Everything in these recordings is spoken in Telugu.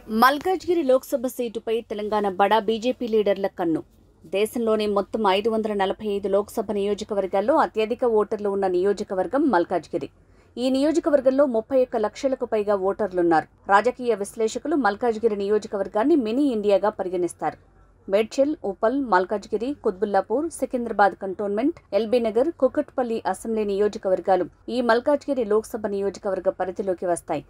మల్కాజ్గిరి లోక్సభ సీటుపై తెలంగాణ బడా బీజేపీ లీడర్ల కన్ను. దేశంలోని మొత్తం 545 లోక్సభ నియోజకవర్గాల్లో అత్యధిక ఓటర్లు ఉన్న నియోజకవర్గం మల్కాజ్గిరి. ఈ నియోజకవర్గంలో 31 లక్షలకు పైగా ఓటర్లున్నారు. రాజకీయ విశ్లేషకులు మల్కాజ్గిరి నియోజకవర్గాన్ని మినీ ఇండియాగా పరిగణిస్తారు. మేడ్చల్, ఉప్పల్, మల్కాజ్గిరి, కుత్బుల్లాపూర్, సికింద్రాబాద్ కంటోన్మెంట్, ఎల్బీనగర్, కుకట్పల్లి అసెంబ్లీ నియోజకవర్గాలు ఈ మల్కాజ్గిరి లోక్సభ నియోజకవర్గ పరిధిలోకి వస్తాయి.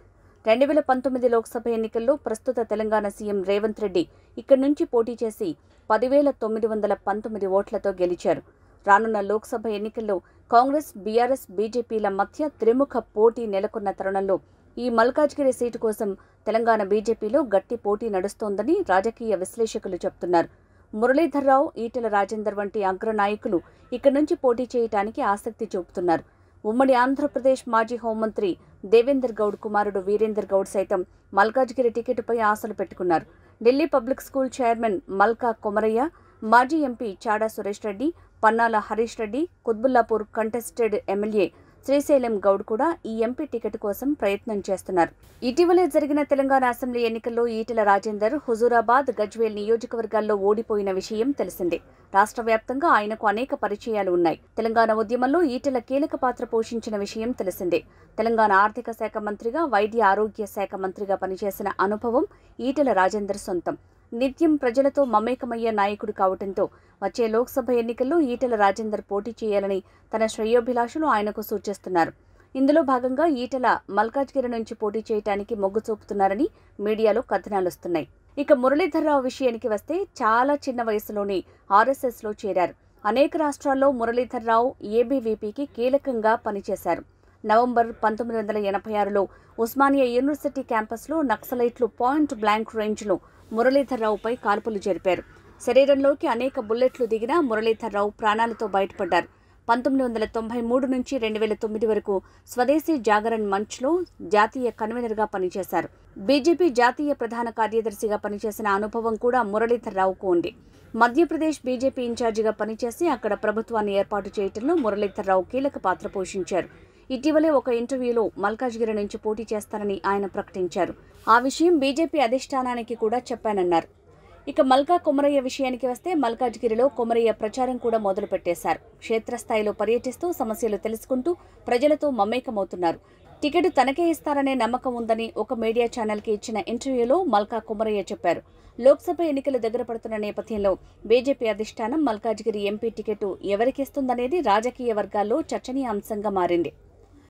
2019 లోక్సభ ఎన్నికల్లో ప్రస్తుత తెలంగాణ సీఎం రేవంత్ రెడ్డి ఇక్కడి నుంచి పోటీ చేసి 10,919 ఓట్లతో గెలిచారు. రానున్న లోక్సభ ఎన్నికల్లో కాంగ్రెస్, బీఆర్ఎస్, బీజేపీల మధ్య త్రిముఖ పోటీ నెలకొన్న తరుణంలో ఈ మల్కాజ్గిరి సీటు కోసం తెలంగాణ బీజేపీలో గట్టి పోటీ నడుస్తోందని రాజకీయ విశ్లేషకులు చెబుతున్నారు. మురళీధర్ రావు, ఈటెల రాజేందర్ వంటి అగ్రనాయకులు ఇక్కడి నుంచి పోటీ చేయడానికి ఆసక్తి చూపుతున్నారు. ఉమ్మడి ఆంధ్రప్రదేశ్ మాజీ హోంమంత్రి దేవేందర్ గౌడ్ కుమారుడు వీరేందర్ గౌడ్ సైతం మల్కాజ్గిరి టికెట్పై ఆశలు పెట్టుకున్నారు. Delhi public school chairman Malka Komaraiah, మాజీ MP Chada Suresh Reddy, Pannala Harish Reddy, Quthbullapur contested MLA Srisailam Goud కూడా ఈ ఎంపీ టికెట్ కోసం ప్రయత్నం చేస్తున్నారు. ఇటీవలే జరిగిన తెలంగాణ అసెంబ్లీ ఎన్నికల్లో ఈటెల రాజేందర్ హుజూరాబాద్, గజ్వేల్ నియోజకవర్గాల్లో ఓడిపోయిన విషయం తెలిసిందే. రాష్ట్ర వ్యాప్తంగా ఆయనకు అనేక పరిచయాలు ఉన్నాయి. తెలంగాణ ఉద్యమంలో ఈటెల కీలక పాత్ర పోషించిన విషయం తెలిసిందే. తెలంగాణ ఆర్థిక శాఖ మంత్రిగా, వైద్య ఆరోగ్య శాఖ మంత్రిగా పనిచేసిన అనుభవం ఈటెల రాజేందర్ సొంతం. నిత్యం ప్రజలతో మమేకమయ్యే నాయకుడు కావడంతో వచ్చే లోక్సభ ఎన్నికల్లో ఈటెల రాజేందర్ పోటీ చేయాలని తన శ్రేయోభిలాషులు ఆయనకు సూచిస్తున్నారు. ఇందులో భాగంగా ఈటెల మల్కాజ్గిరి నుంచి పోటీ చేయడానికి మొగ్గు చూపుతున్నారని మీడియాలో కథనాలొస్తున్నాయి. ఇక మురళీధర్ రావు విషయానికి వస్తే చాలా చిన్న వయసులోనే ఆర్ఎస్ఎస్లో చేరారు. అనేక రాష్ట్రాల్లో మురళీధర్ రావు ఏబీవీపీకి కీలకంగా పనిచేశారు. నవంబర్ 1986లో ఉస్మానియా యూనివర్సిటీ క్యాంపస్లో నక్సలైట్లు పాయింట్ బ్లాంక్ రేంజ్లో మురళీధర్ రావుపై కాల్పులు జరిపారు. శరీరంలోకి అనేక బుల్లెట్లు దిగినా మురళీధర్ రావు ప్రాణాలతో బయటపడ్డారు. 1993 నుంచి 2009 వరకు స్వదేశీ జాగరణ్ మంచ్లో జాతీయ కన్వీనర్గా పనిచేశారు. బీజేపీ జాతీయ ప్రధాన కార్యదర్శిగా పనిచేసిన అనుభవం కూడా మురళీధర్ రావుకు ఉంది. మధ్యప్రదేశ్ బీజేపీ ఇన్ఛార్జిగా పనిచేసి అక్కడ ప్రభుత్వాన్ని ఏర్పాటు చేయడంలో మురళీధర్ రావు కీలక పాత్ర పోషించారు. ఇటీవలే ఒక ఇంటర్వ్యూలో మల్కాజ్గిరి నుంచి పోటీ చేస్తారని ఆయన ప్రకటించారు. ఆ విషయం బీజేపీ అధిష్టానానికి కూడా చెప్పానన్నారు. ఇక మల్కా కొమరయ్య విషయానికి వస్తే మల్కాజ్గిరిలో కొమరయ్య ప్రచారం కూడా మొదలుపెట్టేశారు. క్షేత్రస్థాయిలో పర్యటిస్తూ సమస్యలు తెలుసుకుంటూ ప్రజలతో మమేకమవుతున్నారు. టికెట్ తనకే ఇస్తారనే నమ్మకం ఉందని ఒక మీడియా ఛానల్కి ఇచ్చిన ఇంటర్వ్యూలో మల్కా కొమరయ్య చెప్పారు. లోక్సభ ఎన్నికలు దగ్గర పడుతున్న నేపథ్యంలో బీజేపీ అధిష్టానం మల్కాజ్గిరి ఎంపీ టికెట్ ఎవరికిస్తుందనేది రాజకీయ వర్గాల్లో చర్చనీయాంశంగా మారింది.